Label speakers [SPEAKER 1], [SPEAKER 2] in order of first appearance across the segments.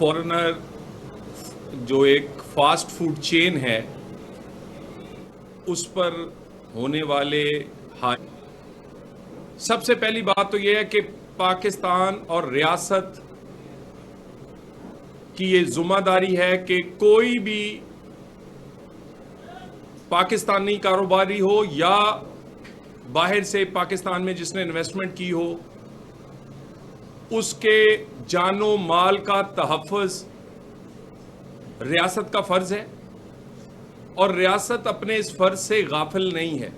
[SPEAKER 1] Foreigner جو ایک fast food chain ہے اس پر ہونے والے سب سے پہلی بات تو یہ ہے کہ پاکستان اور ریاست کی یہ ذمہ داری ہے کہ کوئی بھی پاکستانی کاروباری ہو یا باہر سے پاکستان میں جس نے انویسٹمنٹ کی ہو اس کے جان و مال کا تحفظ ریاست کا فرض ہے اور ریاست اپنے اس فرض سے غافل نہیں ہے۔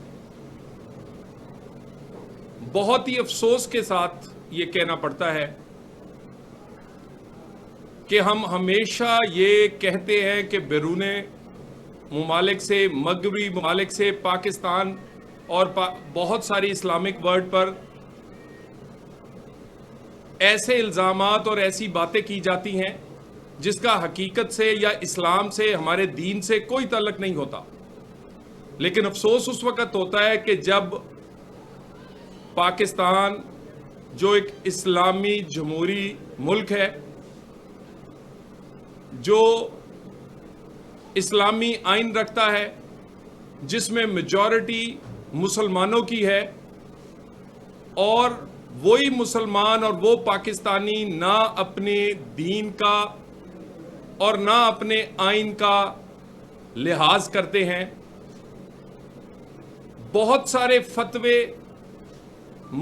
[SPEAKER 1] بہت ہی افسوس کے ساتھ یہ کہنا پڑتا ہے کہ ہم ہمیشہ یہ کہتے ہیں کہ بیرون ممالک سے، مغربی ممالک سے پاکستان اور بہت ساری اسلامک ورلڈ پر ایسے الزامات اور ایسی باتیں کی جاتی ہیں جس کا حقیقت سے یا اسلام سے، ہمارے دین سے کوئی تعلق نہیں ہوتا، لیکن افسوس اس وقت ہوتا ہے کہ جب پاکستان جو ایک اسلامی جمہوری ملک ہے، جو اسلامی آئین رکھتا ہے، جس میں میجورٹی مسلمانوں کی ہے، اور وہی مسلمان اور وہ پاکستانی نہ اپنے دین کا اور نہ اپنے آئین کا لحاظ کرتے ہیں۔ بہت سارے فتوے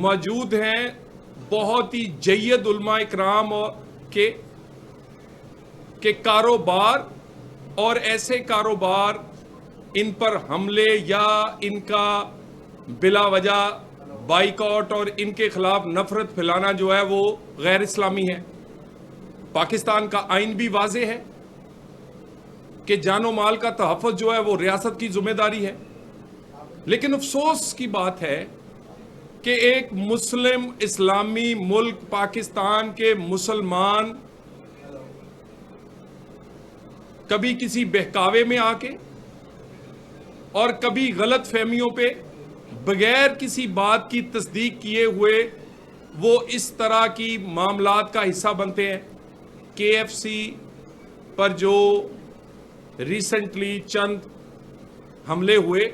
[SPEAKER 1] موجود ہیں بہت ہی جید علماء اکرام کے کاروبار اور ایسے کاروبار ان پر حملے یا ان کا بلا وجہ بائیکاٹ اور ان کے خلاف نفرت پھیلانا جو ہے وہ غیر اسلامی ہے۔ پاکستان کا آئین بھی واضح ہے کہ جان و مال کا تحفظ جو ہے وہ ریاست کی ذمہ داری ہے، لیکن افسوس کی بات ہے کہ ایک مسلم اسلامی ملک پاکستان کے مسلمان کبھی کسی بہکاوے میں آ کے اور کبھی غلط فہمیوں پہ بغیر کسی بات کی تصدیق کیے ہوئے وہ اس طرح کی معاملات کا حصہ بنتے ہیں۔ KFC پر جو ریسنٹلی چند حملے ہوئے،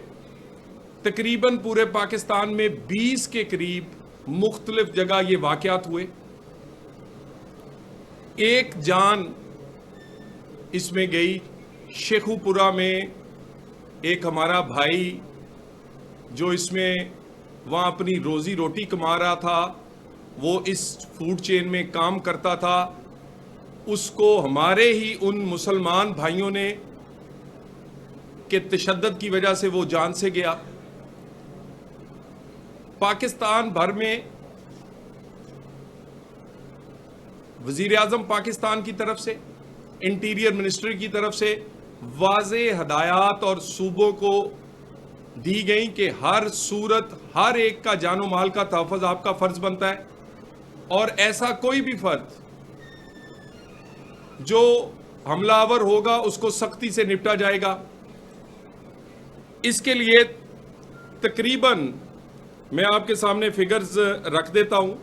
[SPEAKER 1] تقریباً پورے پاکستان میں 20 کے قریب مختلف جگہ یہ واقعات ہوئے۔ ایک جان اس میں گئی شیخو پورہ میں، ایک ہمارا بھائی جو اس میں وہاں اپنی روزی روٹی کما رہا تھا، وہ اس فوڈ چین میں کام کرتا تھا، اس کو ہمارے ہی ان مسلمان بھائیوں نے کہ تشدد کی وجہ سے وہ جان سے گیا۔ پاکستان بھر میں وزیر اعظم پاکستان کی طرف سے، انٹیریئر منسٹری کی طرف سے واضح ہدایات اور صوبوں کو دی گئیں کہ ہر صورت ہر ایک کا جان و مال کا تحفظ آپ کا فرض بنتا ہے، اور ایسا کوئی بھی فرد جو حملہ آور ہوگا اس کو سختی سے نپٹا جائے گا۔ اس کے لیے تقریباً میں آپ کے سامنے فگرز رکھ دیتا ہوں،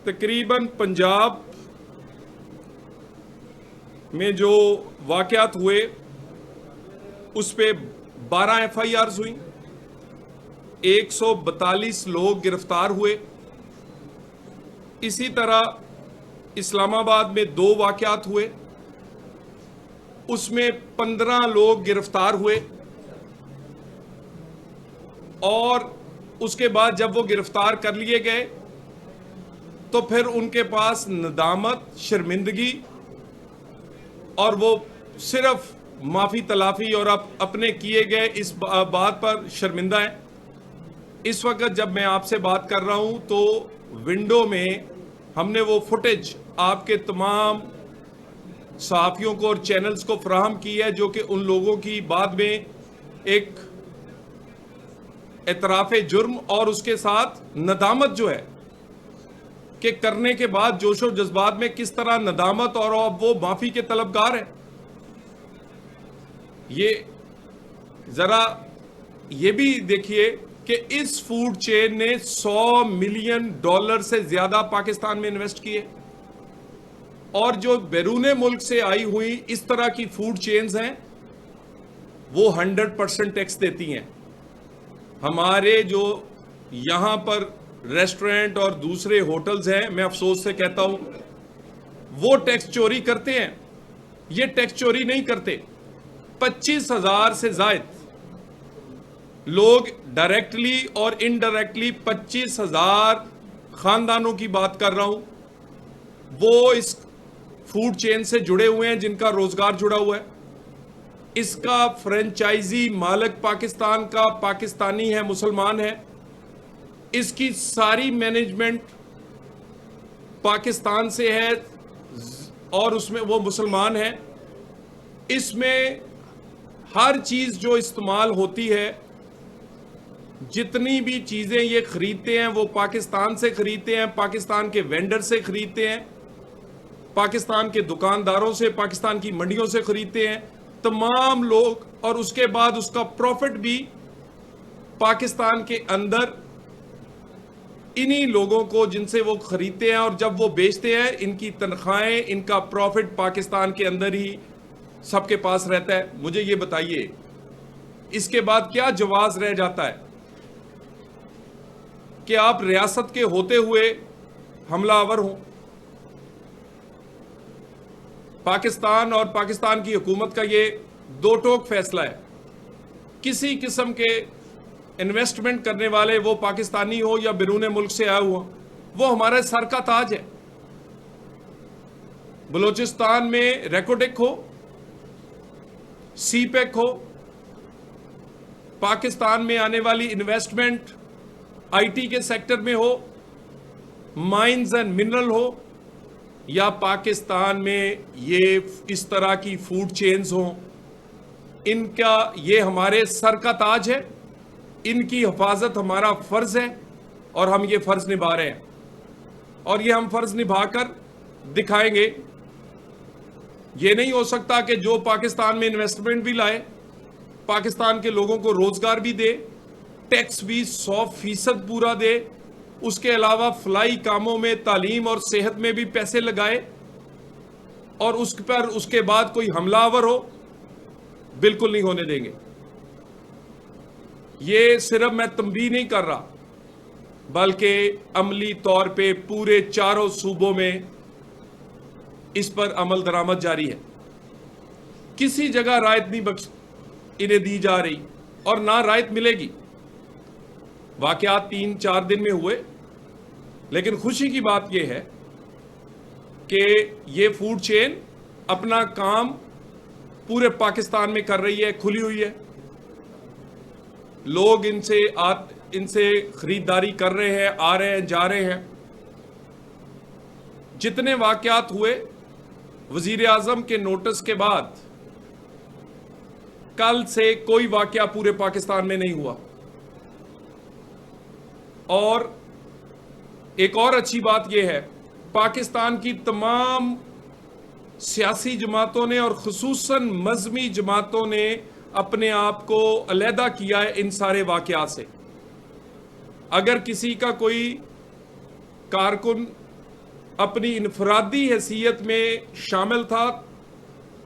[SPEAKER 1] تقریباً پنجاب میں جو واقعات ہوئے اس پہ 12 FIRs ہوئیں، 142 لوگ گرفتار ہوئے۔ اسی طرح اسلام آباد میں 2 واقعات ہوئے، اس میں 15 لوگ گرفتار ہوئے، اور اس کے بعد جب وہ گرفتار کر لیے گئے تو پھر ان کے پاس ندامت، شرمندگی اور وہ صرف معافی تلافی اور اپنے کیے گئے اس بات پر شرمندہ ہیں۔ اس وقت جب میں آپ سے بات کر رہا ہوں تو ونڈو میں ہم نے وہ فوٹیج آپ کے تمام صحافیوں کو اور چینلز کو فراہم کی ہے، جو کہ ان لوگوں کی بعد میں ایک اعتراف جرم اور اس کے ساتھ ندامت جو ہے کہ کرنے کے بعد جوش و جذبات میں کس طرح ندامت اور اب وہ معافی کے طلبگار ہیں۔ یہ ذرا یہ بھی دیکھیے کہ اس فوڈ چین نے $100 ملین سے زیادہ پاکستان میں انویسٹ کیے، اور جو بیرون ملک سے آئی ہوئی اس طرح کی فوڈ چینز ہیں وہ 100% ٹیکس دیتی ہیں. ہمارے جو یہاں پر ریسٹورنٹ اور دوسرے ہوٹلز ہیں، میں افسوس سے کہتا ہوں وہ ٹیکس چوری کرتے ہیں. یہ ٹیکس چوری نہیں کرتے. 25,000 سے زائد لوگ ڈائریکٹلی اور انڈائریکٹلی 25,000 خاندانوں کی بات کر رہا ہوں، وہ اس فوڈ چین سے جڑے ہوئے ہیں، جن کا روزگار جڑا ہوا ہے. اس کا فرنچائزی مالک پاکستان کا پاکستانی ہے، مسلمان ہے. اس کی ساری مینجمنٹ پاکستان سے ہے اور اس میں وہ مسلمان ہے. اس میں ہر چیز جو استعمال ہوتی ہے، جتنی بھی چیزیں یہ خریدتے ہیں وہ پاکستان سے خریدتے ہیں، پاکستان کے وینڈر سے خریدتے ہیں، پاکستان کے دکانداروں سے، پاکستان کی منڈیوں سے خریدتے ہیں تمام لوگ. اور اس کے بعد اس کا پروفٹ بھی پاکستان کے اندر انہی لوگوں کو جن سے وہ خریدتے ہیں، اور جب وہ بیچتے ہیں ان کی تنخواہیں، ان کا پروفٹ پاکستان کے اندر ہی سب کے پاس رہتا ہے. مجھے یہ بتائیے اس کے بعد کیا جواز رہ جاتا ہے کہ آپ ریاست کے ہوتے ہوئے حملہ آور ہوں؟ پاکستان اور پاکستان کی حکومت کا یہ دو ٹوک فیصلہ ہے. کسی قسم کے انویسٹمنٹ کرنے والے، وہ پاکستانی ہو یا بیرون ملک سے آیا ہوا، وہ ہمارے سر کا تاج ہے. بلوچستان میں ریکوٹیک ہو، سی پیک ہو، پاکستان میں آنے والی انویسٹمنٹ آئی ٹی کے سیکٹر میں ہو، مائنز اینڈ منرل ہو، یا پاکستان میں یہ اس طرح کی فوڈ چینز ہوں، ان کا یہ ہمارے سر کا تاج ہے. ان کی حفاظت ہمارا فرض ہے اور ہم یہ فرض نبھا رہے ہیں، اور یہ ہم فرض نبھا کر دکھائیں گے. یہ نہیں ہو سکتا کہ جو پاکستان میں انویسٹمنٹ بھی لائے، پاکستان کے لوگوں کو روزگار بھی دے، ٹیکس بھی 100% پورا دے، اس کے علاوہ فلاحی کاموں میں، تعلیم اور صحت میں بھی پیسے لگائے، اور اس پر اس کے بعد کوئی حملہ آور ہو. بالکل نہیں ہونے دیں گے. یہ صرف میں تنبیہ نہیں کر رہا، بلکہ عملی طور پہ پورے چاروں صوبوں میں اس پر عمل درآمد جاری ہے. کسی جگہ رعایت نہیں انہیں دی جا رہی، اور نہ رعایت ملے گی. واقعات 3-4 دن میں ہوئے، لیکن خوشی کی بات یہ ہے کہ یہ فوڈ چین اپنا کام پورے پاکستان میں کر رہی ہے، کھلی ہوئی ہے. لوگ ان سے خریداری کر رہے ہیں، آ رہے ہیں، جا رہے ہیں. جتنے واقعات ہوئے وزیر اعظم کے نوٹس کے بعد، کل سے کوئی واقعہ پورے پاکستان میں نہیں ہوا. اور ایک اور اچھی بات یہ ہے، پاکستان کی تمام سیاسی جماعتوں نے اور خصوصاً مذہبی جماعتوں نے اپنے آپ کو علیحدہ کیا ہے ان سارے واقعات سے. اگر کسی کا کوئی کارکن اپنی انفرادی حیثیت میں شامل تھا،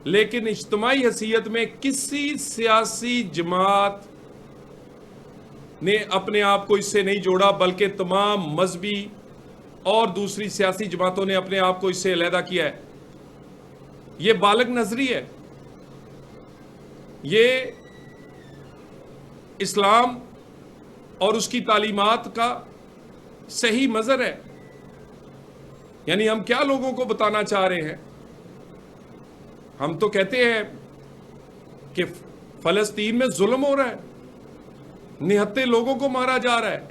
[SPEAKER 1] لیکن اجتماعی حیثیت میں کسی سیاسی جماعت نے اپنے آپ کو اس سے نہیں جوڑا، بلکہ تمام مذہبی اور دوسری سیاسی جماعتوں نے اپنے آپ کو اس سے علیحدہ کیا ہے. یہ بالغ نظری ہے. یہ اسلام اور اس کی تعلیمات کا صحیح مظہر ہے. یعنی ہم کیا لوگوں کو بتانا چاہ رہے ہیں؟ ہم تو کہتے ہیں کہ فلسطین میں ظلم ہو رہا ہے، نہتے لوگوں کو مارا جا رہا ہے،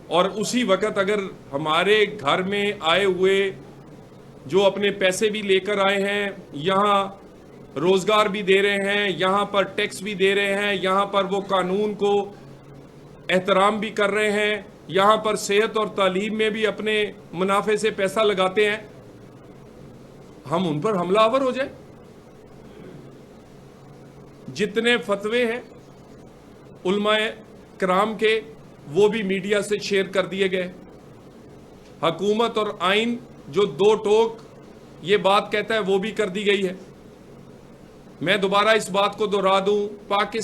[SPEAKER 1] اور اسی وقت اگر ہمارے گھر میں آئے ہوئے جو اپنے پیسے بھی لے کر آئے ہیں، یہاں روزگار بھی دے رہے ہیں، یہاں پر ٹیکس بھی دے رہے ہیں، یہاں پر وہ قانون کو احترام بھی کر رہے ہیں، یہاں پر صحت اور تعلیم میں بھی اپنے منافع سے پیسہ لگاتے ہیں، ہم ان پر حملہ آور ہو جائے؟ جتنے فتوے ہیں علماء کرام کے، وہ بھی میڈیا سے شیئر کر دیے گئے. حکومت اور آئین جو دو ٹوک یہ بات کہتا ہے وہ بھی کر دی گئی ہے. میں دوبارہ اس بات کو دہرا دوں, پاکستان